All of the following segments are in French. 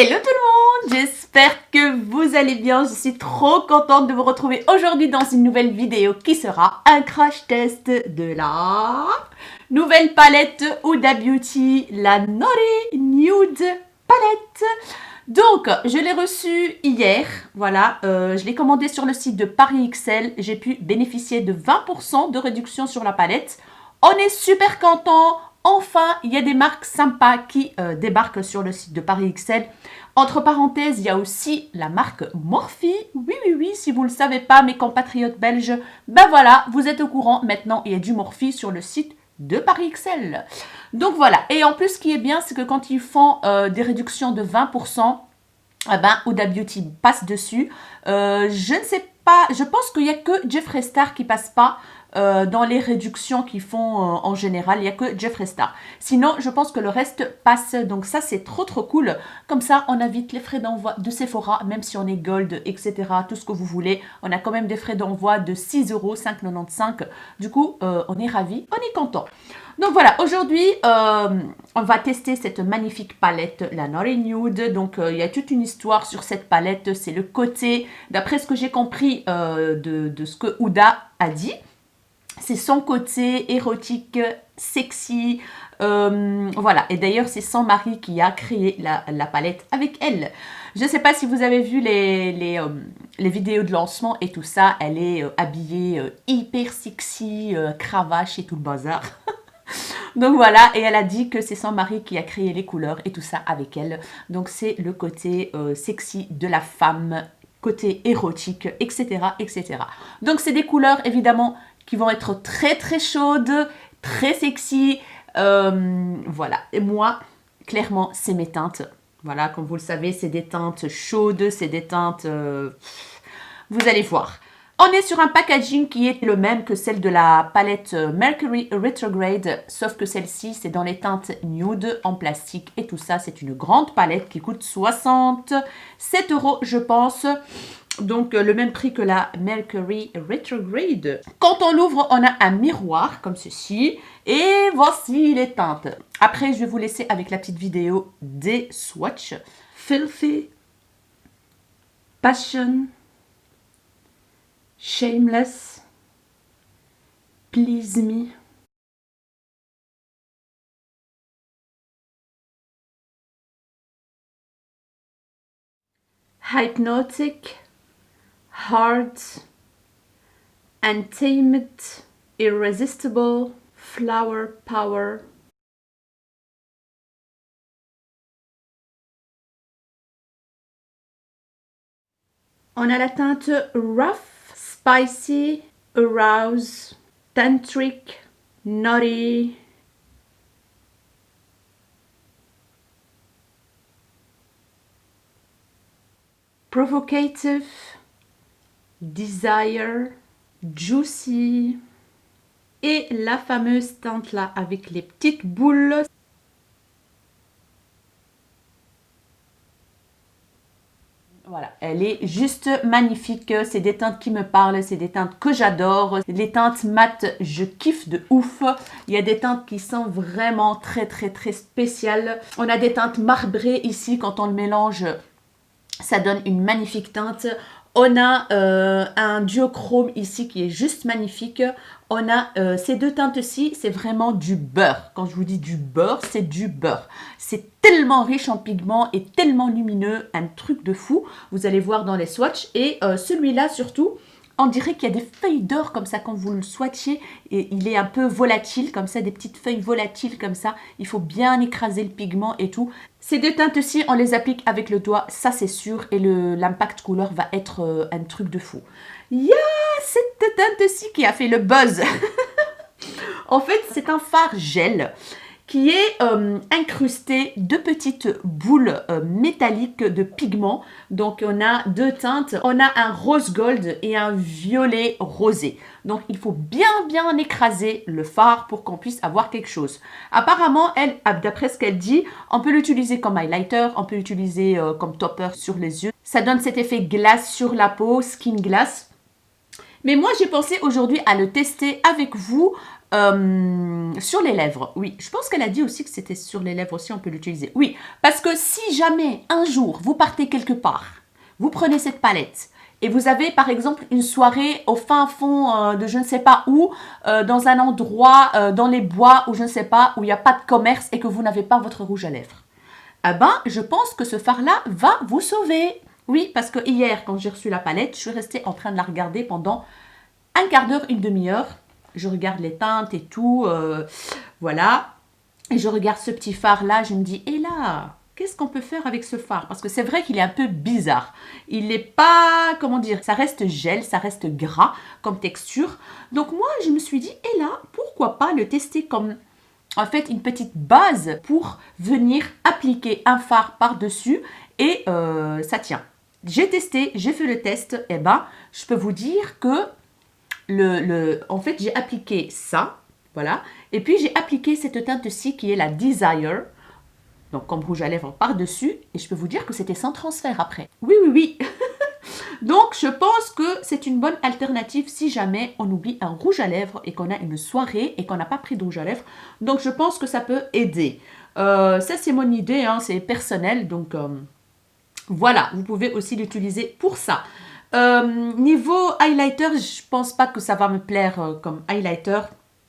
Hello tout le monde, j'espère que vous allez bien. Je suis trop contente de vous retrouver aujourd'hui dans une nouvelle vidéo qui sera un crash test de la nouvelle palette Huda Beauty, la Naughty Nude palette. Donc, je l'ai reçue hier, voilà, je l'ai commandée sur le site de Paris XL. J'ai pu bénéficier de 20% de réduction sur la palette. On est super content. Enfin, il y a des marques sympas qui débarquent sur le site de Paris XL. Entre parenthèses, il y a aussi la marque Morphe. Oui, si vous ne le savez pas, mes compatriotes belges, ben voilà, vous êtes au courant. Maintenant, il y a du Morphe sur le site de Paris XL. Donc voilà, et en plus, ce qui est bien, c'est que quand ils font des réductions de 20%, eh ben, Huda Beauty passe dessus. Je ne sais pas, je pense qu'il n'y a que Jeffree Star qui passe pas dans les réductions qu'ils font en général. Il n'y a que Jeffree Star. Sinon, je pense que le reste passe. Donc ça, c'est trop cool. Comme ça, on évite les frais d'envoi de Sephora, même si on est gold, etc. Tout ce que vous voulez. On a quand même des frais d'envoi de 6 €, 5,95 €. Du coup, on est ravis, on est content. Donc voilà, aujourd'hui, on va tester cette magnifique palette, la Naughty Nude. Donc, il y a toute une histoire sur cette palette. C'est le côté, d'après ce que j'ai compris de ce que Huda a dit, c'est son côté érotique, sexy. Voilà, et d'ailleurs, c'est son mari qui a créé la palette avec elle. Je ne sais pas si vous avez vu les vidéos de lancement et tout ça. Elle est habillée hyper sexy, cravache et tout le bazar. Donc voilà, et elle a dit que c'est son mari qui a créé les couleurs et tout ça avec elle. Donc c'est le côté sexy de la femme, côté érotique, etc. etc. Donc c'est des couleurs évidemment qui vont être très chaudes, très sexy. Voilà, et moi, clairement, c'est mes teintes. Voilà, comme vous le savez, c'est des teintes chaudes, c'est des teintes... vous allez voir. On est sur un packaging qui est le même que celle de la palette Mercury Retrograde, sauf que celle-ci, c'est dans les teintes nude en plastique et tout ça. C'est une grande palette qui coûte 67 €, je pense. Donc, le même prix que la Mercury Retrograde. Quand on l'ouvre, on a un miroir comme ceci. Et voici les teintes. Après, je vais vous laisser avec la petite vidéo des swatchs. Filthy, Passion, Shameless, Please Me, Hypnotic, Hard, Untamed, Irresistible, Flower Power. On a la teinte Rough, Spicy, Arouse, Tantric, Naughty, Provocative, Desire, Juicy et la fameuse teinte là avec les petites boules. Voilà, elle est juste magnifique, c'est des teintes qui me parlent, c'est des teintes que j'adore. Les teintes mat, je kiffe de ouf. Il y a des teintes qui sont vraiment très spéciales. On a des teintes marbrées ici, quand on le mélange, ça donne une magnifique teinte. On a un duochrome ici qui est juste magnifique. On a ces deux teintes-ci, c'est vraiment du beurre. Quand je vous dis du beurre, c'est du beurre. C'est tellement riche en pigments et tellement lumineux, un truc de fou. Vous allez voir dans les swatchs. Et celui-là surtout, on dirait qu'il y a des feuilles d'or comme ça quand vous le swatchez. Et il est un peu volatile comme ça, des petites feuilles volatiles comme ça. Il faut bien écraser le pigment et tout. Ces deux teintes-ci, on les applique avec le doigt, ça c'est sûr. Et l'impact couleur va être un truc de fou. Yeah, cette teinte-ci qui a fait le buzz. En fait, c'est un fard gel qui est incrusté de petites boules métalliques de pigments. Donc, on a deux teintes. On a un rose gold et un violet rosé. Donc, il faut bien écraser le fard pour qu'on puisse avoir quelque chose. Apparemment, elle, d'après ce qu'elle dit, on peut l'utiliser comme highlighter, on peut l'utiliser comme topper sur les yeux. Ça donne cet effet glace sur la peau, skin glass. Mais moi, j'ai pensé aujourd'hui à le tester avec vous sur les lèvres. Oui, je pense qu'elle a dit aussi que c'était sur les lèvres aussi, on peut l'utiliser. Oui, parce que si jamais un jour vous partez quelque part, vous prenez cette palette et vous avez par exemple une soirée au fin fond de je ne sais pas où, dans un endroit, dans les bois ou je ne sais pas, où il n'y a pas de commerce et que vous n'avez pas votre rouge à lèvres. Eh ben, je pense que ce fard-là va vous sauver. Oui, parce que hier, quand j'ai reçu la palette, je suis restée en train de la regarder pendant un quart d'heure, une demi-heure. Je regarde les teintes et tout, voilà. Et je regarde ce petit fard-là, je me dis, et là, qu'est-ce qu'on peut faire avec ce fard? Parce que c'est vrai qu'il est un peu bizarre. Il n'est pas, comment dire, ça reste gel, ça reste gras comme texture. Donc moi, je me suis dit, et là, pourquoi pas le tester comme, en fait, une petite base pour venir appliquer un fard par-dessus et ça tient. J'ai testé, j'ai fait le test, et ben, je peux vous dire que en fait, j'ai appliqué ça, voilà, et puis j'ai appliqué cette teinte-ci qui est la Desire, donc comme rouge à lèvres par-dessus, et je peux vous dire que c'était sans transfert après. Oui, oui, oui. Donc, je pense que c'est une bonne alternative si jamais on oublie un rouge à lèvres et qu'on a une soirée et qu'on n'a pas pris de rouge à lèvres. Donc, je pense que ça peut aider. Ça, c'est mon idée, hein, c'est personnel, donc... voilà, vous pouvez aussi l'utiliser pour ça. Niveau highlighter, je pense pas que ça va me plaire comme highlighter.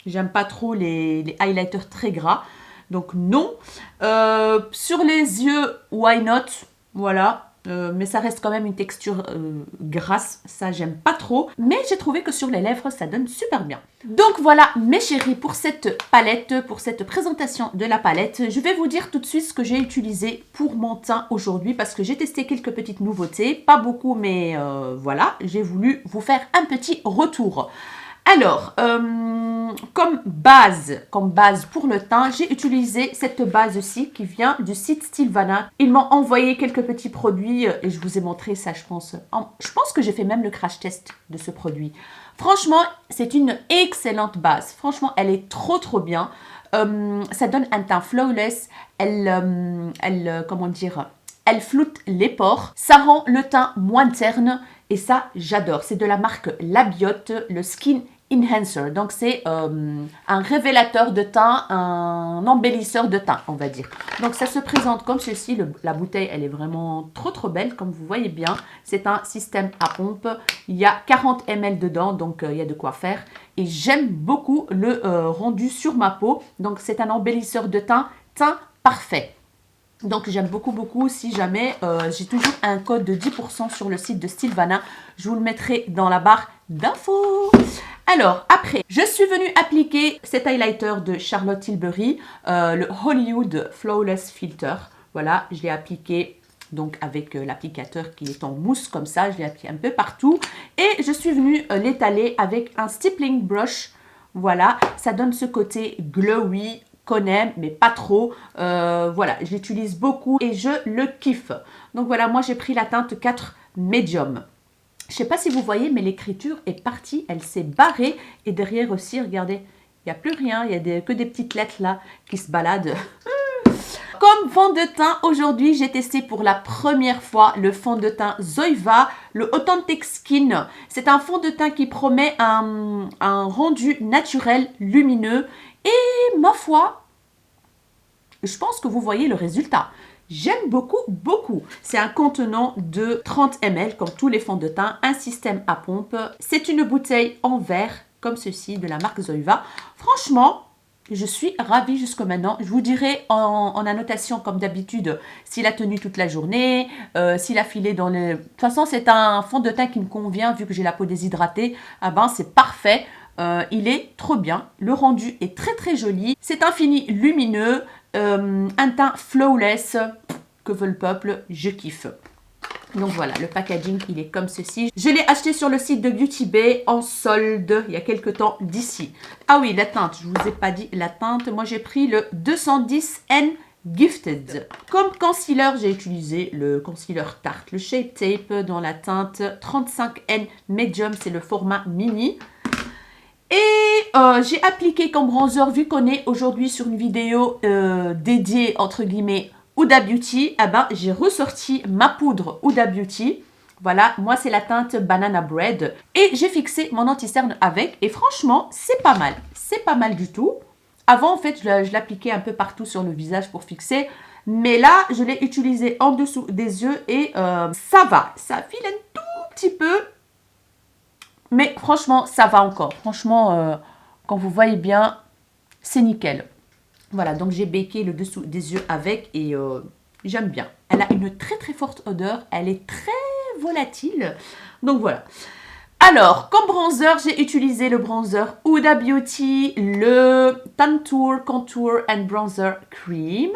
J'aime pas trop les highlighters très gras. Donc non. Sur les yeux, why not? Voilà. Mais ça reste quand même une texture grasse, ça j'aime pas trop. Mais j'ai trouvé que sur les lèvres, ça donne super bien. Donc voilà mes chéris pour cette palette, pour cette présentation de la palette. Je vais vous dire tout de suite ce que j'ai utilisé pour mon teint aujourd'hui parce que j'ai testé quelques petites nouveautés. Pas beaucoup mais voilà, j'ai voulu vous faire un petit retour. Alors, comme base pour le teint, j'ai utilisé cette base-ci qui vient du site Stilvana. Ils m'ont envoyé quelques petits produits et je vous ai montré ça, je pense. Je pense que j'ai fait même le crash test de ce produit. Franchement, c'est une excellente base. Franchement, elle est trop bien. Ça donne un teint flawless. Comment dire, elle floute les pores. Ça rend le teint moins terne. Et ça, j'adore. C'est de la marque Labiote, le Skin Enhancer. Donc, c'est un révélateur de teint, un embellisseur de teint, on va dire. Donc, ça se présente comme ceci. La bouteille, elle est vraiment trop belle, comme vous voyez bien. C'est un système à pompe. Il y a 40 ml dedans, donc il y a de quoi faire. Et j'aime beaucoup le rendu sur ma peau. Donc, c'est un embellisseur de teint parfait. Donc, j'aime beaucoup. Si jamais, j'ai toujours un code de 10% sur le site de Stilvana. Je vous le mettrai dans la barre d'infos. Alors, après, je suis venue appliquer cet highlighter de Charlotte Tilbury, le Hollywood Flawless Filter. Voilà, je l'ai appliqué donc avec l'applicateur qui est en mousse comme ça. Je l'ai appliqué un peu partout. Et je suis venue l'étaler avec un stippling brush. Voilà, ça donne ce côté glowy, qu'on aime, mais pas trop. Voilà, je l'utilise beaucoup et je le kiffe. Donc voilà, moi j'ai pris la teinte 4 Medium. Je ne sais pas si vous voyez, mais l'écriture est partie, elle s'est barrée. Et derrière aussi, regardez, il n'y a plus rien, il n'y a que des petites lettres là qui se baladent. Comme fond de teint, aujourd'hui, j'ai testé pour la première fois le fond de teint Zoeva, le Authentic Skin. C'est un fond de teint qui promet un rendu naturel, lumineux. Et ma foi, je pense que vous voyez le résultat. J'aime beaucoup. C'est un contenant de 30 ml comme tous les fonds de teint, un système à pompe. C'est une bouteille en verre comme ceci de la marque Zoeva. Franchement, je suis ravie jusqu'à maintenant. Je vous dirai en annotation comme d'habitude s'il a tenu toute la journée, s'il a filé dans le... De toute façon, c'est un fond de teint qui me convient vu que j'ai la peau déshydratée. Ah ben, c'est parfait. Il est trop bien. Le rendu est très joli. C'est un fini lumineux. Un teint flawless, que veut le peuple, je kiffe. Donc voilà, le packaging, il est comme ceci. Je l'ai acheté sur le site de Beauty Bay en solde il y a quelques temps d'ici. Ah oui, la teinte, je vous ai pas dit la teinte. Moi, j'ai pris le 210N Gifted. Comme concealer, j'ai utilisé le concealer Tarte, le Shape Tape dans la teinte 35N Medium, c'est le format mini. Et j'ai appliqué comme bronzer, vu qu'on est aujourd'hui sur une vidéo dédiée, entre guillemets, Huda Beauty, eh ben, j'ai ressorti ma poudre Huda Beauty. Voilà, moi c'est la teinte Banana Bread. Et j'ai fixé mon anti-cerne avec. Et franchement, c'est pas mal. C'est pas mal du tout. Avant, en fait, je l'appliquais un peu partout sur le visage pour fixer. Mais là, je l'ai utilisé en dessous des yeux et ça va. Ça file un tout petit peu. Mais franchement, ça va encore. Franchement, quand vous voyez bien, c'est nickel. Voilà, donc j'ai baqué le dessous des yeux avec et j'aime bien. Elle a une très très forte odeur. Elle est très volatile. Donc voilà. Alors, comme bronzer, j'ai utilisé le bronzer Huda Beauty, le Tantour Contour and Bronzer Cream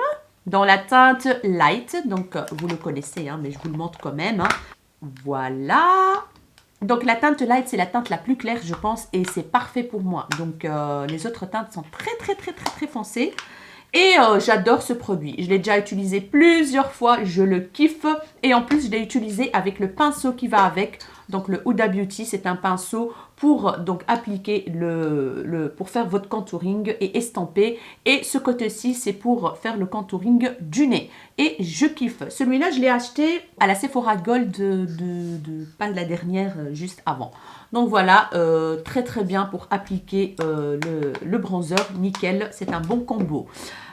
dans la teinte Light. Donc, vous le connaissez, hein, mais je vous le montre quand même. Hein. Voilà. Donc, la teinte Light, c'est la teinte la plus claire, je pense, et c'est parfait pour moi. Donc, les autres teintes sont très foncées. Et j'adore ce produit. Je l'ai déjà utilisé plusieurs fois. Je le kiffe. Et en plus, je l'ai utilisé avec le pinceau qui va avec. Donc, le Huda Beauty, c'est un pinceau pour donc appliquer pour faire votre contouring et estamper. Et ce côté-ci, c'est pour faire le contouring du nez. Et je kiffe. Celui-là, je l'ai acheté à la Sephora Gold pas la dernière, juste avant. Donc voilà, très bien pour appliquer le bronzer. Nickel, c'est un bon combo.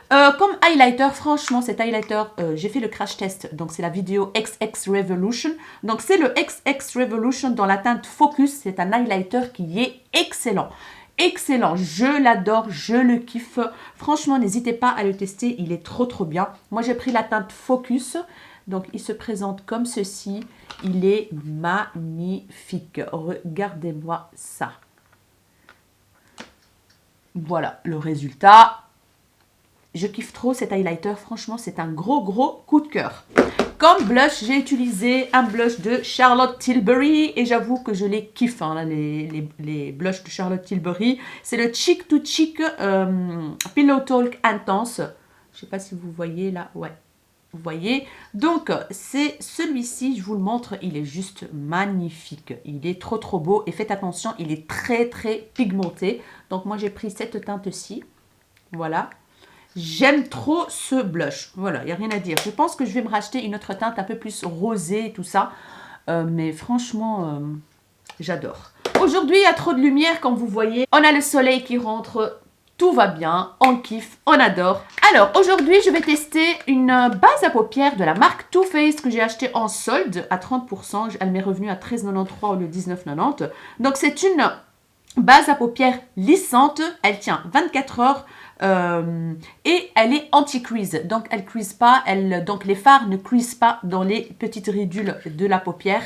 Comme highlighter, franchement, cet highlighter, j'ai fait le crash test. Donc, c'est la vidéo XX Revolution. Donc, c'est le XX Revolution dans la teinte Focus. C'est un highlighter qui est excellent. Excellent. Je l'adore. Je le kiffe. Franchement, n'hésitez pas à le tester. Il est trop bien. Moi, j'ai pris la teinte Focus. Donc, il se présente comme ceci. Il est magnifique. Regardez-moi ça. Voilà le résultat. Je kiffe trop cet highlighter. Franchement, c'est un gros coup de cœur. Comme blush, j'ai utilisé un blush de Charlotte Tilbury. Et j'avoue que je les kiffe, hein, les blushs de Charlotte Tilbury. C'est le Cheek to Cheek Pillow Talk Intense. Je ne sais pas si vous voyez là. Ouais, vous voyez. Donc, c'est celui-ci. Je vous le montre. Il est juste magnifique. Il est trop beau. Et faites attention, il est très pigmenté. Donc, moi, j'ai pris cette teinte-ci. Voilà. J'aime trop ce blush. Voilà, il n'y a rien à dire. Je pense que je vais me racheter une autre teinte un peu plus rosée et tout ça. Mais franchement, j'adore. Aujourd'hui, il y a trop de lumière, comme vous voyez. On a le soleil qui rentre. Tout va bien. On kiffe. On adore. Alors, aujourd'hui, je vais tester une base à paupières de la marque Too Faced que j'ai acheté en solde à 30%. Elle m'est revenue à 13,93 au lieu de 19,90. Donc, c'est une base à paupières lissante. Elle tient 24 heures. Et elle est anti-crease, donc elle crease pas, donc les fards ne creasent pas dans les petites ridules de la paupière.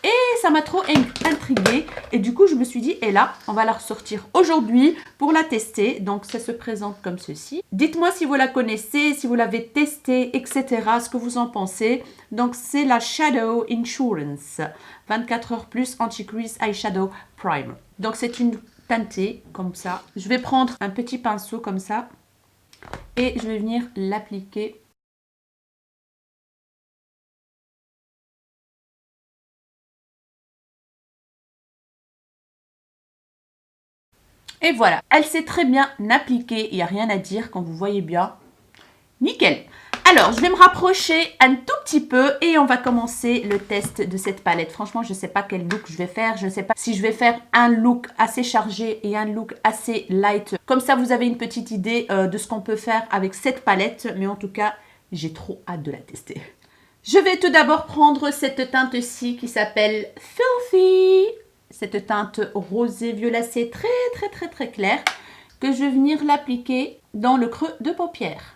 Et ça m'a trop intriguée. Et du coup, je me suis dit, et là, on va la ressortir aujourd'hui pour la tester. Donc, ça se présente comme ceci. Dites-moi si vous la connaissez, si vous l'avez testée, etc. Ce que vous en pensez. Donc, c'est la Shadow Insurance 24 heures plus anti-crease eyeshadow primer. Donc, c'est une teintée comme ça. Je vais prendre un petit pinceau comme ça et je vais venir l'appliquer. Et voilà, elle s'est très bien appliquée, il n'y a rien à dire quand vous voyez bien. Nickel. Alors, je vais me rapprocher un tout petit peu et on va commencer le test de cette palette. Franchement, je ne sais pas quel look je vais faire. Je ne sais pas si je vais faire un look assez chargé et un look assez light. Comme ça, vous avez une petite idée de ce qu'on peut faire avec cette palette. Mais en tout cas, j'ai trop hâte de la tester. Je vais tout d'abord prendre cette teinte-ci qui s'appelle Filthy. Cette teinte rosé violacée très claire que je vais venir l'appliquer dans le creux de paupière.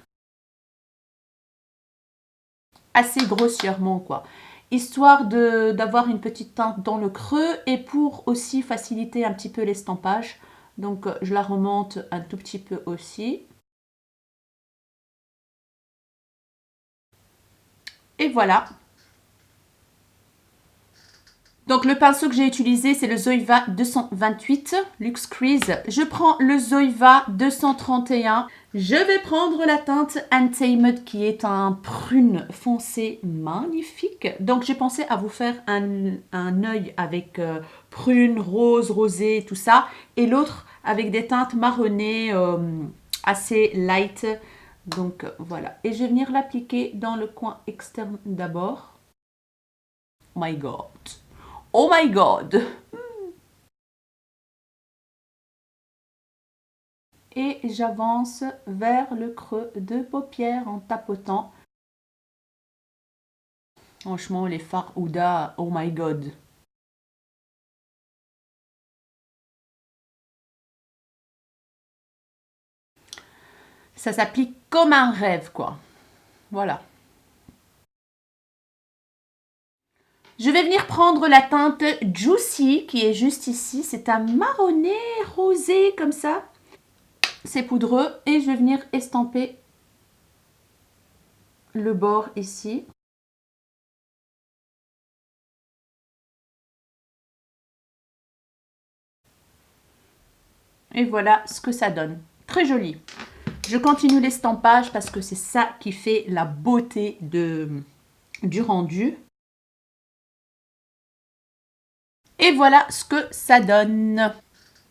Assez grossièrement quoi, histoire d'avoir une petite teinte dans le creux et pour aussi faciliter un petit peu l'estampage. Donc je la remonte un tout petit peu aussi. Et voilà. Donc le pinceau que j'ai utilisé, c'est le Zoeva 228 Luxe Crease. Je prends le Zoeva 231. Je vais prendre la teinte Untamed qui est un prune foncé magnifique. Donc j'ai pensé à vous faire un œil avec prune, rose, rosé, tout ça. Et l'autre avec des teintes marronnées assez light. Donc voilà. Et je vais venir l'appliquer dans le coin externe d'abord. my god. Oh my god. Et j'avance vers le creux de paupière en tapotant. Franchement, les fards Huda, oh my god. Ça s'applique comme un rêve, quoi. Voilà. Je vais venir prendre la teinte Juicy qui est juste ici. C'est un marronné rosé comme ça. C'est poudreux et je vais venir estamper le bord ici. Et voilà ce que ça donne. Très joli. Je continue l'estampage parce que c'est ça qui fait la beauté du rendu. Et voilà ce que ça donne.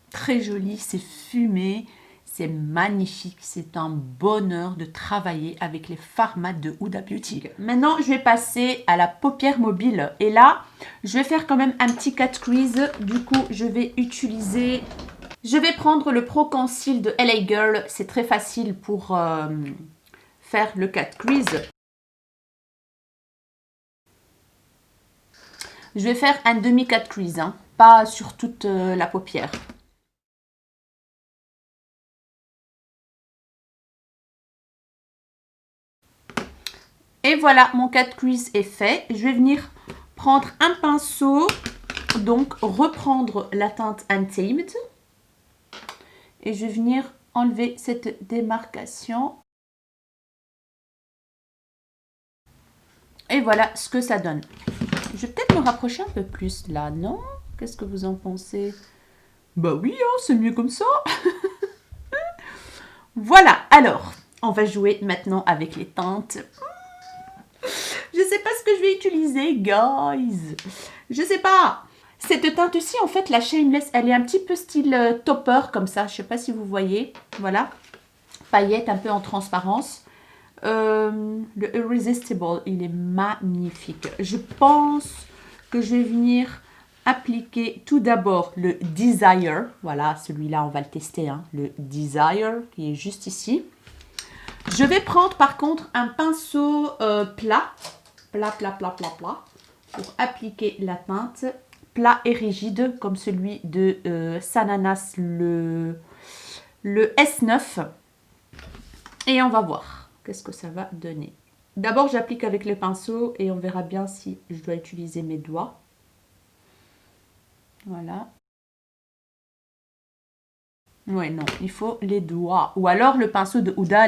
Très joli, c'est fumé, c'est magnifique, c'est un bonheur de travailler avec les fards mat de Huda Beauty. Maintenant, je vais passer à la paupière mobile. Et là, je vais faire quand même un petit cat crease. Du coup, je vais utiliser... Je vais prendre le Pro Conceal de LA Girl. C'est très facile pour faire le cat crease. Je vais faire un demi-cat crease, hein, pas sur toute la paupière. Et voilà, mon cat crease est fait. Je vais venir prendre un pinceau, donc reprendre la teinte Untamed. Et je vais venir enlever cette démarcation. Et voilà ce que ça donne. Je vais peut-être me rapprocher un peu plus là, non? Qu'est-ce que vous en pensez? Bah oui, hein, c'est mieux comme ça. Voilà, alors, on va jouer maintenant avec les teintes. Je sais pas ce que je vais utiliser, guys. Je sais pas. Cette teinte-ci, en fait, la Shameless, elle est un petit peu style topper, comme ça. Je sais pas si vous voyez. Voilà. Paillettes un peu en transparence. Le Irresistible, il est magnifique. Je pense que je vais venir appliquer tout d'abord le Desire. Voilà, celui-là, on va le tester. Hein, le Desire, qui est juste ici. Je vais prendre, par contre, un pinceau plat. Plat, pour appliquer la teinte. Plat et rigide, comme celui de Sananas, le S9. Et on va voir qu'est-ce que ça va donner. D'abord, j'applique avec le pinceau et on verra bien si je dois utiliser mes doigts. Voilà. Ouais, non, il faut les doigts. Ou alors le pinceau de Huda,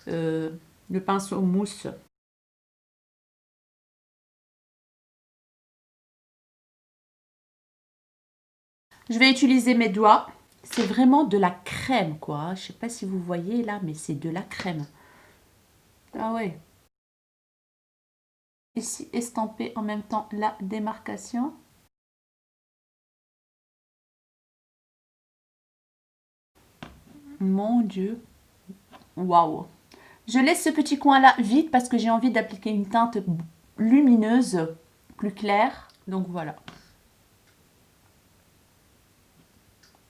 le pinceau mousse. Je vais utiliser mes doigts. C'est vraiment de la crème, quoi. Je sais pas si vous voyez là, mais c'est de la crème. Ah ouais. Ici, estamper en même temps la démarcation. Mon Dieu. Waouh. Je laisse ce petit coin-là vide parce que j'ai envie d'appliquer une teinte lumineuse, plus claire. Donc voilà.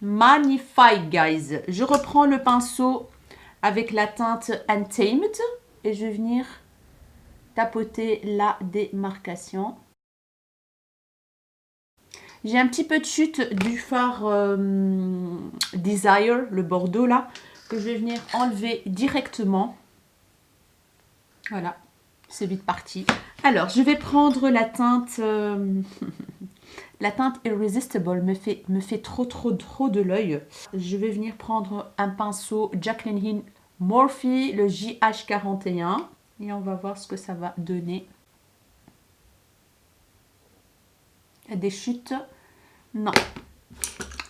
Magnifique, guys. Je reprends le pinceau avec la teinte Untamed et je vais venir tapoter la démarcation. J'ai un petit peu de chute du fard Desire, le bordeaux là, que je vais venir enlever directement. Voilà, c'est vite parti. Alors, je vais prendre la teinte... la teinte Irresistible me fait trop de l'œil. Je vais venir prendre un pinceau Jaclyn Hill Morphe, le JH41. Et on va voir ce que ça va donner. Il y a des chutes. Non.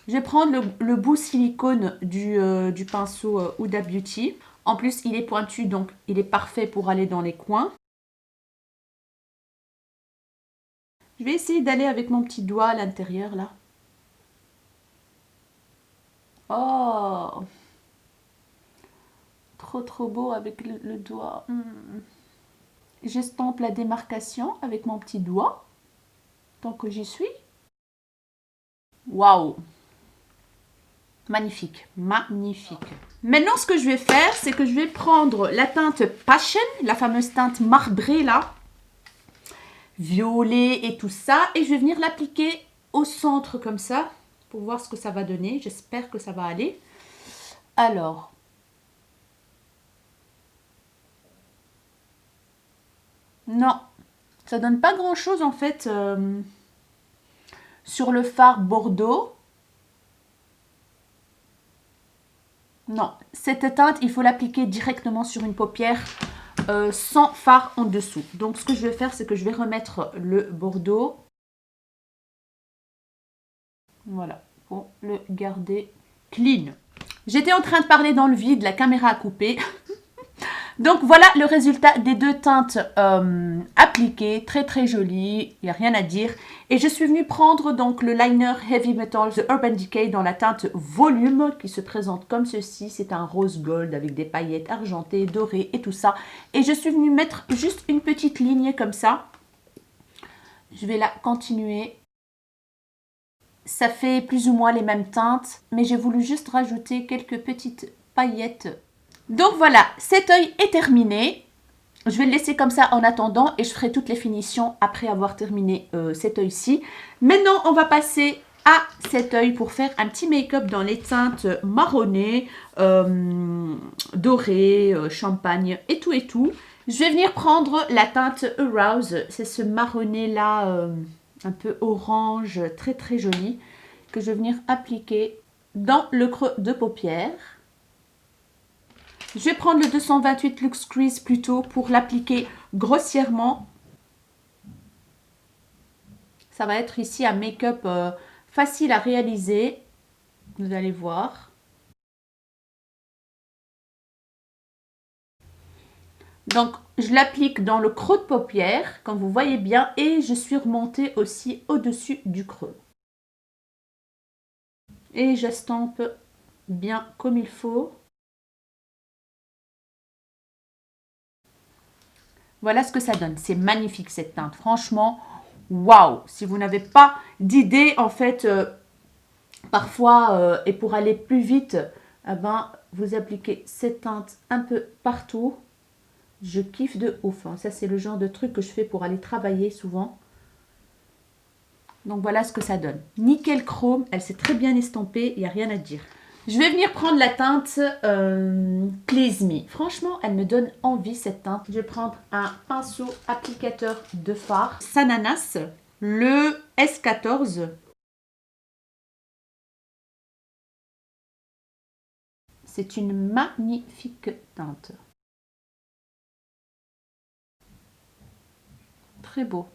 Je vais prendre le bout silicone du pinceau Huda Beauty. En plus, il est pointu, donc il est parfait pour aller dans les coins. Je vais essayer d'aller avec mon petit doigt à l'intérieur, là. Oh! Trop beau avec le doigt. J'estompe la démarcation avec mon petit doigt. tant que j'y suis. Waouh! Magnifique, magnifique. Maintenant, ce que je vais faire, c'est que je vais prendre la teinte Passion, la fameuse teinte marbrée là, violet et tout ça, et je vais venir l'appliquer au centre comme ça, pour voir ce que ça va donner. J'espère que ça va aller. Alors, non, ça donne pas grand chose en fait sur le fard Bordeaux. Non, cette teinte, il faut l'appliquer directement sur une paupière sans fard en dessous. Donc, ce que je vais faire, c'est que je vais remettre le Bordeaux. Voilà, pour le garder clean. J'étais en train de parler dans le vide, la caméra a coupé. Donc, voilà le résultat des deux teintes appliquées. Très, très joli, il n'y a rien à dire. Et je suis venue prendre donc le liner Heavy Metal de Urban Decay dans la teinte Volume qui se présente comme ceci. C'est un rose gold avec des paillettes argentées, dorées et tout ça. Et je suis venue mettre juste une petite ligne comme ça. Je vais la continuer. Ça fait plus ou moins les mêmes teintes, mais j'ai voulu juste rajouter quelques petites paillettes. Donc voilà, cet œil est terminé. Je vais le laisser comme ça en attendant et je ferai toutes les finitions après avoir terminé cet œil-ci. Maintenant, on va passer à cet œil pour faire un petit make-up dans les teintes marronnées, dorées, champagne et tout et tout. Je vais venir prendre la teinte Arouse. C'est ce marronné-là, un peu orange, très très joli, que je vais venir appliquer dans le creux de paupière. Je vais prendre le 228 Luxe Crease plutôt pour l'appliquer grossièrement. Ça va être ici un make-up facile à réaliser. Vous allez voir. Donc, je l'applique dans le creux de paupière, comme vous voyez bien, et je suis remontée aussi au-dessus du creux. Et j'estompe bien comme il faut. Voilà ce que ça donne. C'est magnifique cette teinte. Franchement, waouh! Si vous n'avez pas d'idée, en fait, parfois, et pour aller plus vite, eh ben, vous appliquez cette teinte un peu partout. Je kiffe de ouf. Hein. Ça, c'est le genre de truc que je fais pour aller travailler souvent. Donc, voilà ce que ça donne. Nickel chrome. Elle s'est très bien estampée. Il n'y a rien à dire. Je vais venir prendre la teinte Please Me. Franchement, elle me donne envie cette teinte. Je vais prendre un pinceau applicateur de fard Sananas, le S14. C'est une magnifique teinte. Très beau.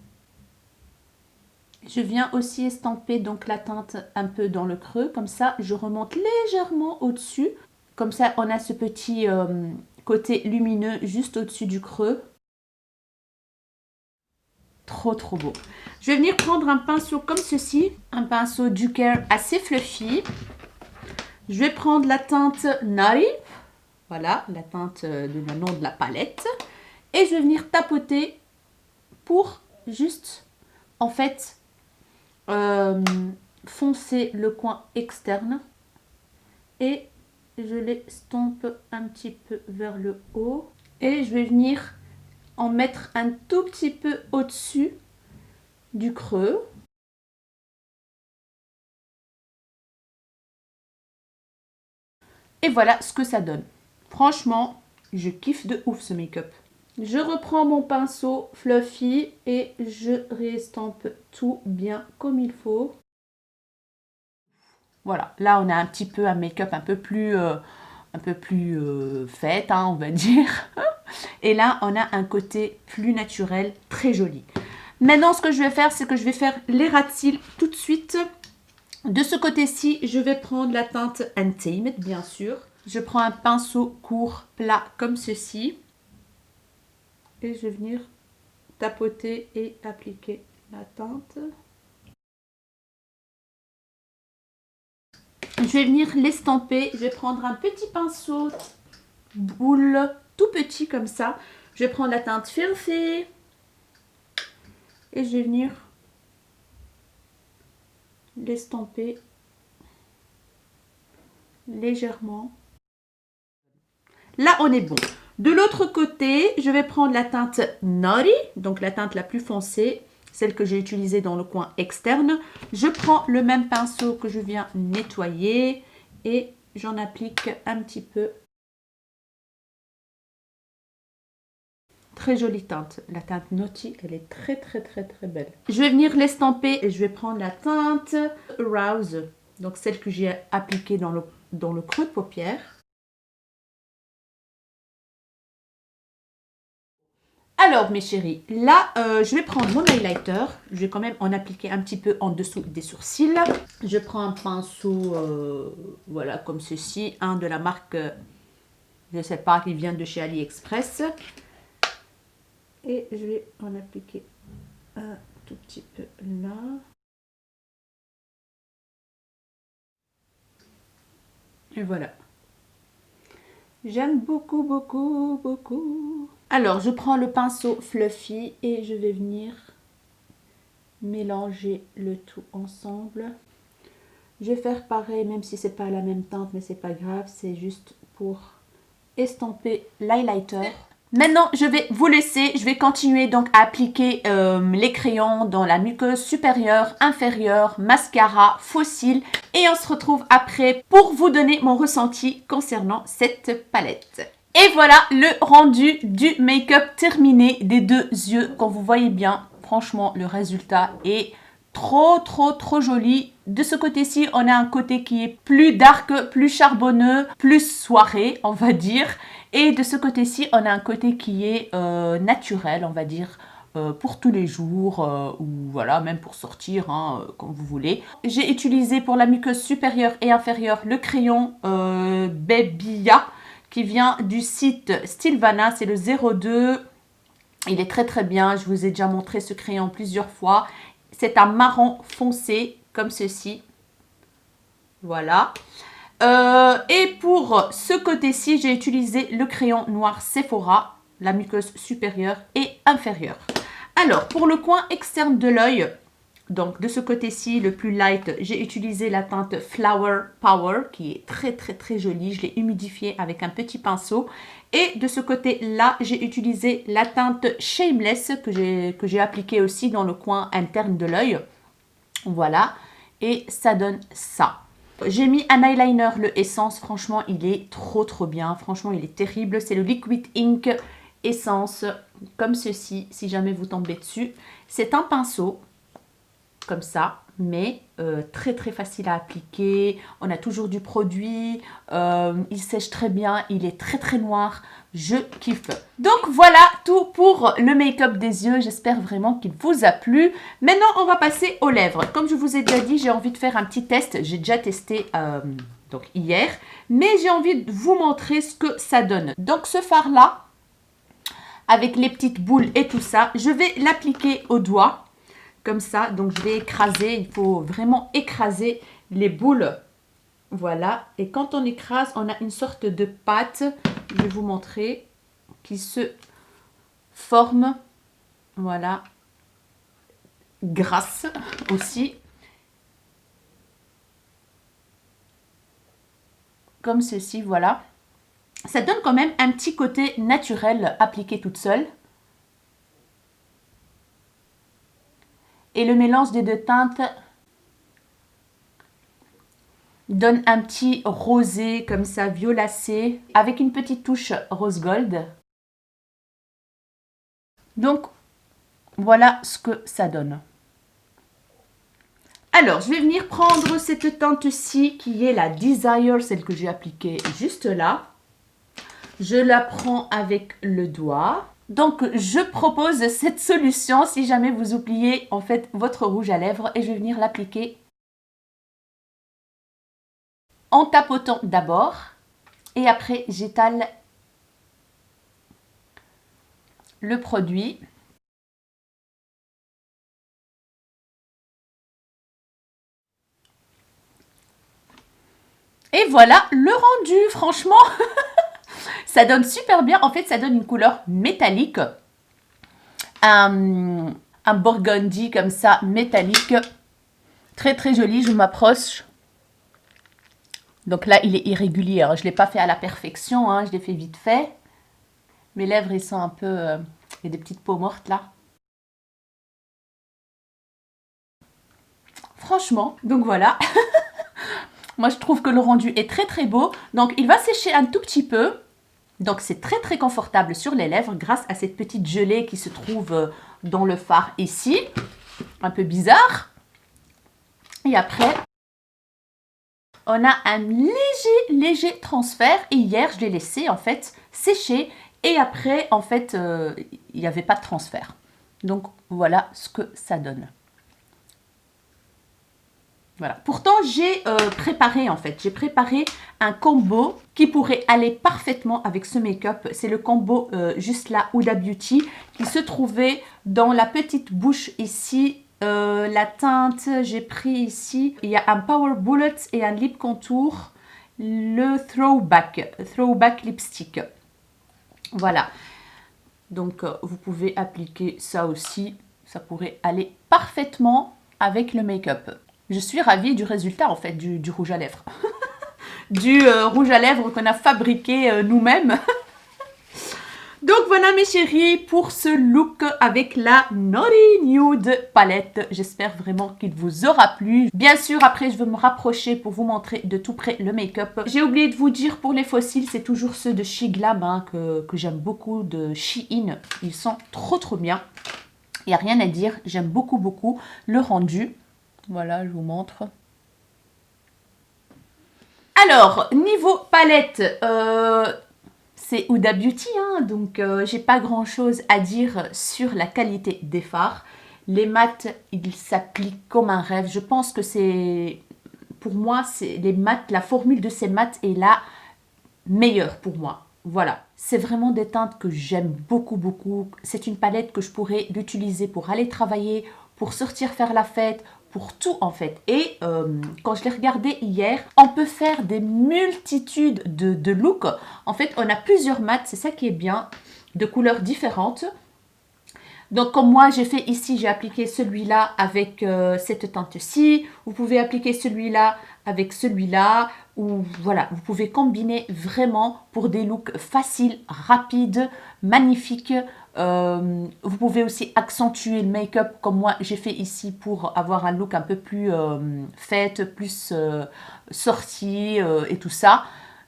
Je viens aussi estamper donc la teinte un peu dans le creux. Comme ça, je remonte légèrement au-dessus. Comme ça, on a ce petit côté lumineux juste au-dessus du creux. Trop, trop beau. Je vais venir prendre un pinceau comme ceci. Un pinceau Ducare assez fluffy. Je vais prendre la teinte Naughty. Voilà, la teinte de le nom de la palette. Et je vais venir tapoter pour juste, en fait, foncer le coin externe. Et je l'estompe un petit peu vers le haut. Et je vais venir en mettre un tout petit peu au-dessus du creux. Et voilà ce que ça donne. Franchement, je kiffe de ouf ce make-up. Je reprends mon pinceau fluffy et je réestampe tout bien comme il faut. Voilà, là on a un petit peu un make-up un peu plus fête, hein, on va dire. Et là, on a un côté plus naturel, très joli. Maintenant, ce que je vais faire, c'est que je vais faire les ras de cils tout de suite. De ce côté-ci, je vais prendre la teinte Untamed, bien sûr. Je prends un pinceau court, plat, comme ceci. Et je vais venir tapoter et appliquer la teinte. Je vais venir l'estamper. Je vais prendre un petit pinceau boule, tout petit comme ça. Je vais prendre la teinte Filthy. Et je vais venir l'estomper légèrement. Là, on est bon. De l'autre côté, je vais prendre la teinte Naughty, donc la teinte la plus foncée, celle que j'ai utilisée dans le coin externe. Je prends le même pinceau que je viens nettoyer et j'en applique un petit peu. Très jolie teinte. La teinte Naughty, elle est très belle. Je vais venir l'estomper et je vais prendre la teinte Arouse, donc celle que j'ai appliquée dans le creux de paupière. Alors mes chéris, là je vais prendre mon highlighter, je vais quand même en appliquer un petit peu en dessous des sourcils. Je prends un pinceau, voilà comme ceci, un de la marque, je ne sais pas, qui vient de chez AliExpress. Et je vais en appliquer un tout petit peu là. Et voilà. J'aime beaucoup. Alors, je prends le pinceau Fluffy et je vais venir mélanger le tout ensemble. Je vais faire pareil, même si c'est pas la même teinte, mais c'est pas grave. C'est juste pour estomper l'highlighter. Maintenant, je vais vous laisser. Je vais continuer donc à appliquer les crayons dans la muqueuse supérieure, inférieure, mascara, faux cils. Et on se retrouve après pour vous donner mon ressenti concernant cette palette. Et voilà le rendu du make-up terminé des deux yeux. Quand vous voyez bien, franchement, le résultat est trop joli. De ce côté-ci, on a un côté qui est plus dark, plus charbonneux, plus soirée, on va dire. Et de ce côté-ci, on a un côté qui est naturel, on va dire, pour tous les jours, ou voilà, même pour sortir, hein, quand vous voulez. J'ai utilisé pour la muqueuse supérieure et inférieure le crayon Babia, qui vient du site Stilvana, c'est le 02. Il est très bien, je vous ai déjà montré ce crayon plusieurs fois. C'est un marron foncé, comme ceci. Voilà. Et pour ce côté-ci, j'ai utilisé le crayon noir Sephora, la muqueuse supérieure et inférieure. Alors, pour le coin externe de l'œil, donc de ce côté-ci, le plus light, j'ai utilisé la teinte Flower Power, qui est très jolie. Je l'ai humidifiée avec un petit pinceau. Et de ce côté-là, j'ai utilisé la teinte Shameless, que j'ai appliquée aussi dans le coin interne de l'œil. Voilà. Et ça donne ça. J'ai mis un eyeliner, le Essence. Franchement, il est trop bien. Franchement, il est terrible. C'est le Liquid Ink Essence, comme ceci, si jamais vous tombez dessus. C'est un pinceau, comme ça, mais très facile à appliquer. On a toujours du produit. Il sèche très bien. Il est très noir. Je kiffe. Donc voilà tout pour le make-up des yeux. J'espère vraiment qu'il vous a plu. Maintenant, on va passer aux lèvres. Comme je vous ai déjà dit, j'ai envie de faire un petit test. J'ai déjà testé donc hier. Mais j'ai envie de vous montrer ce que ça donne. Donc ce fard-là, avec les petites boules et tout ça, je vais l'appliquer au doigt. Comme ça. Donc je vais écraser. Il faut vraiment écraser les boules. Voilà. Et quand on écrase, on a une sorte de pâte. Je vais vous montrer, qui se forme, voilà, grasse aussi, comme ceci, voilà. Ça donne quand même un petit côté naturel appliqué toute seule. Et le mélange des deux teintes donne un petit rosé comme ça, violacé, avec une petite touche rose gold. Donc, voilà ce que ça donne. Alors, je vais venir prendre cette teinte-ci, qui est la Desire, celle que j'ai appliquée juste là. Je la prends avec le doigt. Donc, je propose cette solution si jamais vous oubliez en fait votre rouge à lèvres, et je vais venir l'appliquer en tapotant d'abord, et après j'étale le produit. Et voilà le rendu, franchement, ça donne super bien. En fait, ça donne une couleur métallique, un burgundy comme ça, métallique. Très très joli, je m'approche. Donc là, il est irrégulier, hein. Je ne l'ai pas fait à la perfection, hein. Je l'ai fait vite fait. Mes lèvres, ils sont un peu... il y a des petites peaux mortes là. Franchement, donc voilà. Moi, je trouve que le rendu est très très beau. Donc, il va sécher un tout petit peu. Donc, c'est très très confortable sur les lèvres grâce à cette petite gelée qui se trouve dans le fard ici. Un peu bizarre. Et après, on a un léger transfert. Et hier, je l'ai laissé en fait sécher. Et après, en fait, il n'y avait pas de transfert. Donc, voilà ce que ça donne. Voilà. Pourtant, j'ai préparé en fait, j'ai préparé un combo qui pourrait aller parfaitement avec ce make-up. C'est le combo juste là, Huda Beauty, qui se trouvait dans la petite bouche ici. La teinte, j'ai pris ici, il y a un Power Bullet et un lip contour, le Throwback Lipstick. Voilà. Donc, vous pouvez appliquer ça aussi. Ça pourrait aller parfaitement avec le make-up. Je suis ravie du résultat en fait du rouge à lèvres. Du rouge à lèvres qu'on a fabriqué nous-mêmes. Donc voilà mes chéris pour ce look avec la Naughty Nude palette. J'espère vraiment qu'il vous aura plu. Bien sûr après je vais me rapprocher pour vous montrer de tout près le make-up. J'ai oublié de vous dire pour les fossiles c'est toujours ceux de She Glam hein, que j'aime beaucoup, de Shein. Ils sont trop bien. Il n'y a rien à dire, j'aime beaucoup le rendu. Voilà, je vous montre. Alors, niveau palette, c'est Huda Beauty, hein, donc j'ai pas grand chose à dire sur la qualité des fards. Les mats, ils s'appliquent comme un rêve. Je pense que c'est, pour moi, c'est les mats, la formule de ces mats est la meilleure pour moi. Voilà, c'est vraiment des teintes que j'aime beaucoup. C'est une palette que je pourrais l'utiliser pour aller travailler, pour sortir faire la fête, pour tout en fait. Et quand je l'ai regardé hier, on peut faire des multitudes de looks. En fait, on a plusieurs mats, c'est ça qui est bien, de couleurs différentes. Donc comme moi j'ai fait ici, j'ai appliqué celui-là avec cette teinte-ci. Vous pouvez appliquer celui-là avec celui-là. Ou voilà, vous pouvez combiner vraiment pour des looks faciles, rapides, magnifiques. Vous pouvez aussi accentuer le make-up comme moi j'ai fait ici pour avoir un look un peu plus fête, plus sortie et tout ça.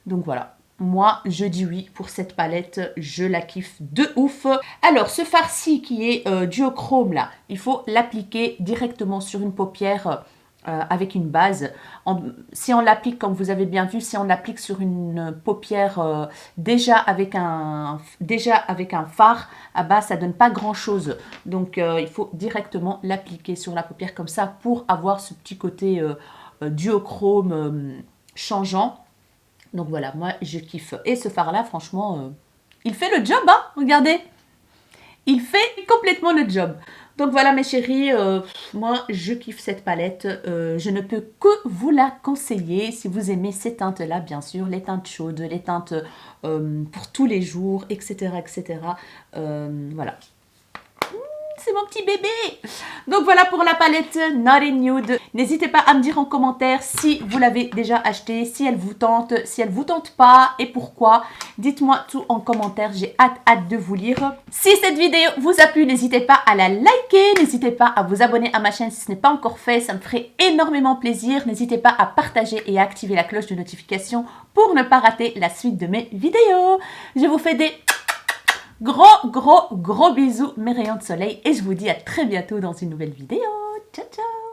Donc voilà. Moi, je dis oui pour cette palette, je la kiffe de ouf. Alors, ce farci qui est duochrome là, il faut l'appliquer directement sur une paupière avec une base. Si on l'applique, comme vous avez bien vu, si on l'applique sur une paupière déjà avec un fard, ah bah, ça donne pas grand chose. Donc, il faut directement l'appliquer sur la paupière comme ça pour avoir ce petit côté duochrome changeant. Donc voilà, moi je kiffe. Et ce fard là, franchement, il fait le job, hein, regardez. Il fait complètement le job. Donc voilà mes chéris, moi je kiffe cette palette. Je ne peux que vous la conseiller si vous aimez ces teintes là, bien sûr. Les teintes chaudes, les teintes pour tous les jours, etc. Voilà. C'est mon petit bébé. Donc voilà pour la palette Naughty Nude. N'hésitez pas à me dire en commentaire si vous l'avez déjà acheté, si elle vous tente pas et pourquoi. Dites-moi tout en commentaire, j'ai hâte de vous lire. Si cette vidéo vous a plu, n'hésitez pas à la liker, n'hésitez pas à vous abonner à ma chaîne si ce n'est pas encore fait, ça me ferait énormément plaisir. N'hésitez pas à partager et à activer la cloche de notification pour ne pas rater la suite de mes vidéos. Je vous fais des gros bisous mes rayons de soleil et je vous dis à très bientôt dans une nouvelle vidéo. Ciao ciao.